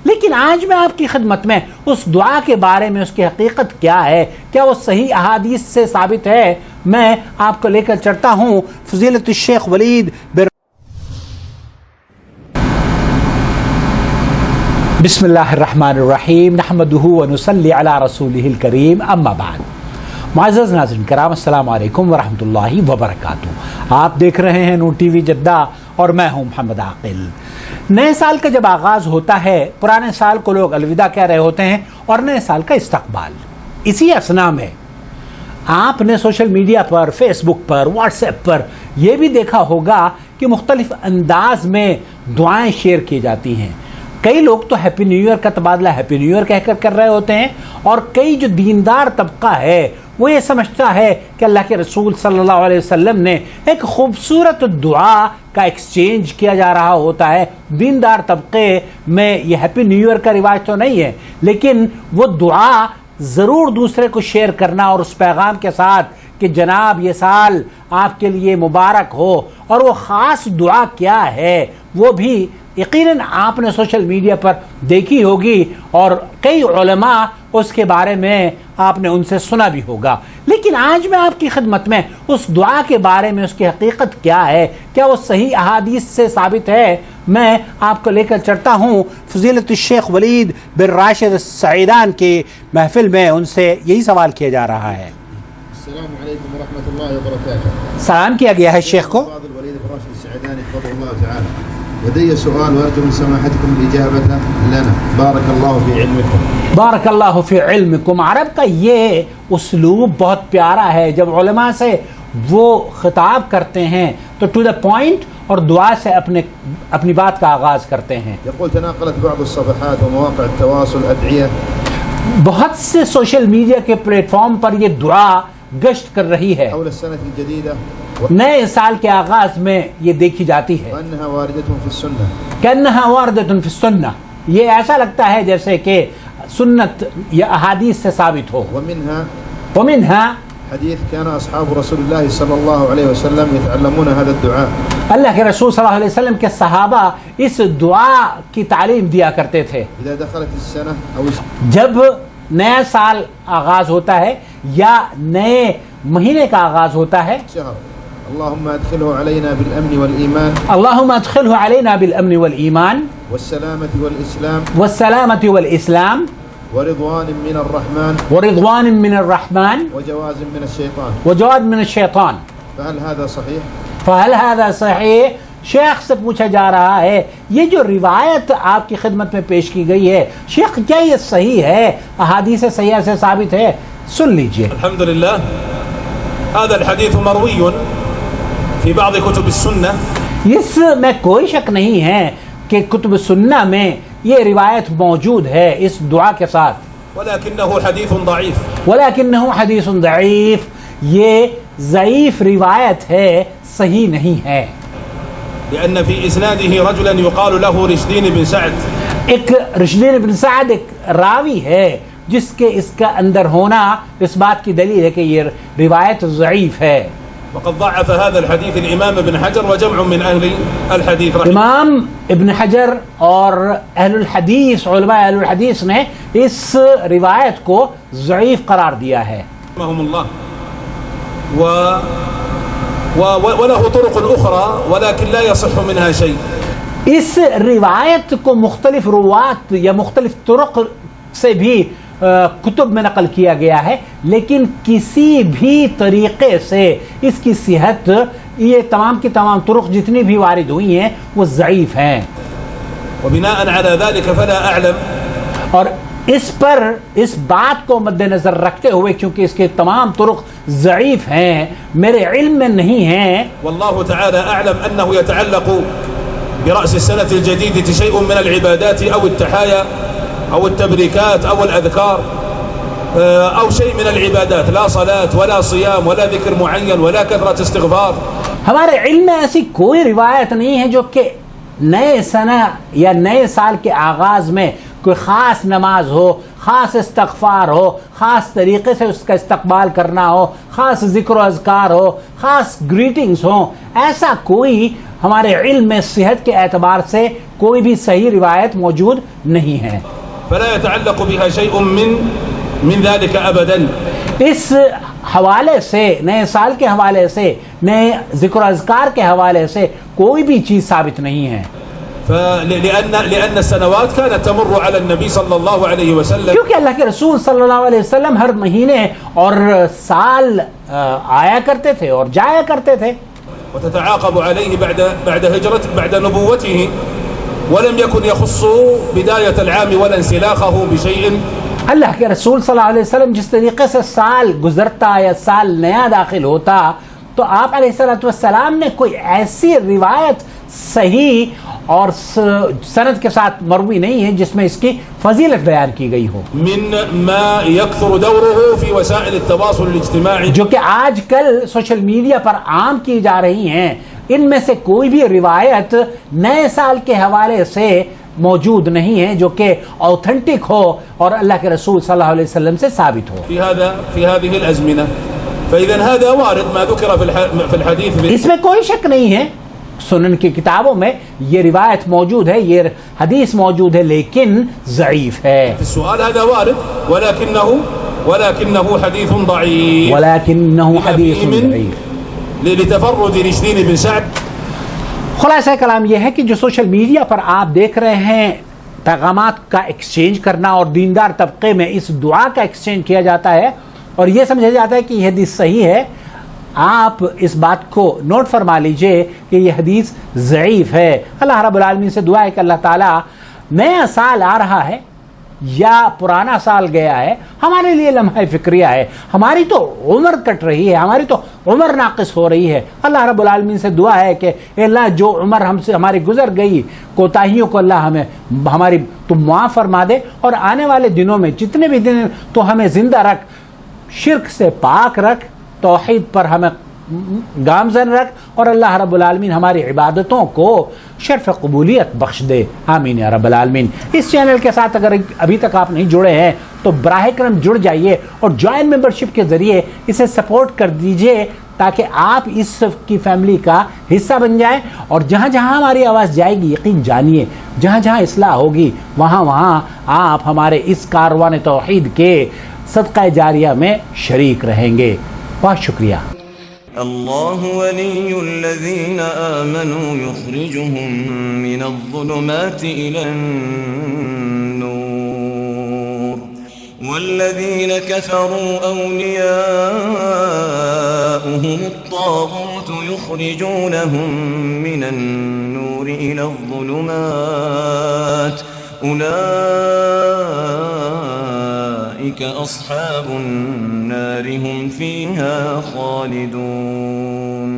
لیکن آج میں آپ کی خدمت میں اس دعا کے بارے میں اس کی حقیقت کیا ہے، کیا وہ صحیح احادیث سے ثابت ہے، میں آپ کو لے کر چلتا ہوں فضیلت الشیخ ولید بسم اللہ الرحمن الرحیم نحمدہ ونصلی علی رسولہ الکریم اما بعد۔ معزز ناظرین کرام، السلام علیکم ورحمۃ اللہ وبرکاتہ۔ آپ دیکھ رہے ہیں نور ٹی وی جدہ اور میں ہوں محمد عاقل۔ نئے سال کا جب آغاز ہوتا ہے، پرانے سال کو لوگ الوداع کہہ رہے ہوتے ہیں اور نئے سال کا استقبال۔ اسی اثنا میں آپ نے سوشل میڈیا پر، فیس بک پر، واٹس ایپ پر یہ بھی دیکھا ہوگا کہ مختلف انداز میں دعائیں شیئر کی جاتی ہیں۔ کئی لوگ تو ہیپی نیو ایئر کا تبادلہ ہیپی نیو ایئر کہہ کر رہے ہوتے ہیں، اور کئی جو دیندار طبقہ ہے وہ یہ سمجھتا ہے کہ اللہ کے رسول صلی اللہ علیہ وسلم نے ایک خوبصورت دعا کا ایکسچینج کیا جا رہا ہوتا ہے۔ دیندار طبقے میں یہ ہیپی نیو ایئر کا رواج تو نہیں ہے، لیکن وہ دعا ضرور دوسرے کو شیئر کرنا اور اس پیغام کے ساتھ کہ جناب یہ سال آپ کے لیے مبارک ہو، اور وہ خاص دعا کیا ہے وہ بھی یقیناً آپ نے سوشل میڈیا پر دیکھی ہوگی، اور کئی علماء اس کے بارے میں آپ نے ان سے سنا بھی ہوگا۔ لیکن آج میں آپ کی خدمت میں اس دعا کے بارے میں اس کی حقیقت کیا ہے، کیا وہ صحیح احادیث سے ثابت ہے، میں آپ کو لے کر چلتا ہوں فضیلت الشیخ ولید بن راشد السعیدان کی محفل میں۔ ان سے یہی سوال کیا جا رہا ہے۔ السلام علیکم ورحمۃ اللہ وبرکاتہ۔ سلام کیا گیا ہے شیخ کو۔ الولید بن راشد السعیدانی فضل اللہ تعالی۔ لدي سؤال وارجو من سماحتكم الاجابه لنا. بارك الله في علمكم. بارک اللہ فی علمکم۔ عرب کا یہ اسلوب بہت پیارا ہے، جب علماء سے وہ خطاب کرتے ہیں تو ٹو دا پوائنٹ اور دعا سے اپنی بات کا آغاز کرتے ہیں۔ يقول تناقلت بعض الصفحات ومواقع التواصل ادعيه۔ بہت سے سوشل میڈیا کے پلیٹ فارم پر یہ دعا گشت کر رہی ہے، حول السنه الجديده نئے سال کے آغاز میں یہ دیکھی جاتی ہے۔ وانها وارده في السنه. كأنها واردة في السنة، یہ ایسا لگتا ہے جیسے کہ سنت یا احادیث سے ثابت ہو۔ ومنها حديث كان اصحاب رسول الله صلى الله عليه وسلم يتعلمون هذا الدعاء. اللہ کے رسول صلی اللہ علیہ وسلم کے صحابہ اس دعا کی تعلیم دیا کرتے تھے۔ اذا دخلت السنه او جب نیا سال آغاز ہوتا ہے یا نئے مہینے کا آغاز ہوتا ہے، شهر اللهم ادخله علينا بالامن والايمان. اللهم ادخله علينا بالامن والایمان والسلامه والاسلام. والسلامة والاسلام ورضوان من الرحمن. ورضوان من الرحمن وجواز من الشيطان. وجواد من الشیطان۔ فهل هذا صحيح؟ فهل هذا صحیح؟ شیخ سے پوچھا جا رہا ہے یہ جو روایت آپ کی خدمت میں پیش کی گئی ہے شیخ، کیا یہ صحیح ہے، احادیث صحیحہ سے ثابت ہے؟ سن لیجئے۔ الحمد لله. هذا الحديث مروي في بعض كتب السنة. اس میں کوئی شک نہیں ہے کہ کتب سنہ میں یہ روایت موجود ہے اس دعا کے ساتھ، ولكنه حديث ضعيف. ولكنه حدیث ضعیف، یہ ضعیف روایت ہے، صحیح نہیں ہے۔ لأن في إسناده رجلا يقال له رشدين بن سعد. ایک رشدین بن سعد ایک راوی ہے جس کے اس کا اندر ہونا اس بات کی دلیل ہے کہ یہ روایت ضعیف ہے۔ وقد ضعف هذا الحديث الإمام ابن حجر وجمع من أهل الحديث رحمه. امام ابن حجر اور اہل الحدیث، علماء اہل الحدیث نے اس روایت کو ضعیف قرار دیا ہے۔ رحمهم الله. وله طرق أخرى ولكن لا يصح منها شيء. اس روایت کو مختلف روات یا مختلف طرق سے بھی کتب میں نقل کیا گیا ہے، لیکن کسی بھی طریقے سے اس کی صحت، یہ تمام کی تمام طرق جتنی بھی وارد ہوئی ہیں وہ ضعیف ہیں۔ وبناء على ذلك فلا أعلم. اور اس پر اس بات کو مد نظر رکھتے ہوئے، کیونکہ اس کے تمام طرق ضعیف ہیں، میرے علم میں نہیں ہیں، والله تعالى أعلم أنه يتعلق برأس السنة الجديدة شيء من العبادات أو التحايا أو التبريكات أو الأذكار أو شيء من العبادات، لا صلاة ولا صيام ولا ذكر معين ولا كثرة استغفار. ہمارے علم میں ایسی کوئی روایت نہیں ہے جو کہ نئے سنہ یا نئے سال کے آغاز میں کوئی خاص نماز ہو، خاص استغفار ہو، خاص طریقے سے اس کا استقبال کرنا ہو، خاص ذکر و اذکار ہو، خاص گریٹنگز ہوں، ایسا کوئی ہمارے علم میں صحت کے اعتبار سے کوئی بھی صحیح روایت موجود نہیں ہے. فلا يتعلق بها شيء من ذلك ابدا. اس حوالے سے، نئے سال کے حوالے سے، نئے ذکر و اذکار کے حوالے سے کوئی بھی چیز ثابت نہیں ہے. لأن السنوات كانت تمر على النبي صلى الله عليه وسلم، کیونکہ اللہ کے رسول صلی اللہ علیہ وسلم ہر مہینے اور سال آیا کرتے تھے اور جایا کرتے تھے. وتتعاقب عليه بعد نبوته، ولم يكن يخص بداية العام ولا انسلاخه بشيء. اللہ کے رسول صلی اللہ علیہ وسلم جس طریقے سے سال گزرتا یا سال نیا داخل ہوتا، تو آپ علیہ الصلوۃ والسلام نے کوئی ایسی روایت صحیح اور سند کے ساتھ مروی نہیں ہے جس میں اس کی فضیلت بیان کی گئی ہو. من ما يكثر دوره في وسائل التواصل الاجتماعي، جو کہ آج کل سوشل میڈیا پر عام کی جا رہی ہیں، ان میں سے کوئی بھی روایت نئے سال کے حوالے سے موجود نہیں ہے جو کہ اوتھنٹک ہو اور اللہ کے رسول صلی اللہ علیہ وسلم سے ثابت ہو. في هذه الأزمنة، فإذا هذا وارد ما ذكر في الحديث. اس میں کوئی شک نہیں ہے، سنن کی کتابوں میں یہ روایت موجود ہے، یہ حدیث موجود ہے، لیکن ضعیف ہے. في السؤال هذا وارد، ولكنه حديث ضعيف، ولكنه حدیث ضعیف. لتفرد رشدين بن سعد. خلاصہ کلام یہ ہے کہ جو سوشل میڈیا پر آپ دیکھ رہے ہیں پیغامات کا ایکسچینج کرنا، اور دیندار طبقے میں اس دعا کا ایکسچینج کیا جاتا ہے اور یہ سمجھا جاتا ہے کہ یہ حدیث صحیح ہے، آپ اس بات کو نوٹ فرما لیجئے کہ یہ حدیث ضعیف ہے. اللہ رب العالمین سے دعا ہے کہ اللہ تعالیٰ نیا سال آ رہا ہے یا پرانا سال گیا ہے، ہمارے لیے لمحہ فکریہ ہے، ہماری تو عمر کٹ رہی ہے، ہماری تو عمر ناقص ہو رہی ہے. اللہ رب العالمین سے دعا ہے کہ اے اللہ جو عمر ہماری گزر گئی، کوتاہیوں کو اللہ ہماری تو معاف فرما دے، اور آنے والے دنوں میں جتنے بھی دن تو ہمیں زندہ رکھ، شرک سے پاک رکھ، توحید پر ہمیں گامزن رکھ، اور اللہ رب العالمین ہماری عبادتوں کو شرف قبولیت بخش دے. آمین یا رب العالمین. اس چینل کے ساتھ اگر ابھی تک آپ نہیں جڑے ہیں تو براہ کرم جڑ جائیے اور جوائن ممبرشپ کے ذریعے اسے سپورٹ کر دیجئے تاکہ آپ اس کی فیملی کا حصہ بن جائیں، اور جہاں جہاں ہماری آواز جائے گی یقین جانیے جہاں جہاں اصلاح ہوگی وہاں آپ ہمارے اس کاروان توحید کے صدقہ جاریہ میں شریک رہیں گے. بہت شکریہ. الله ولي الذين آمنوا يخرجهم من الظلمات إلى النور، والذين كفروا أولياؤهم الطاغوت يخرجونهم من النور إلى الظلمات، أولئك أصحاب النار هم فيها خالدون.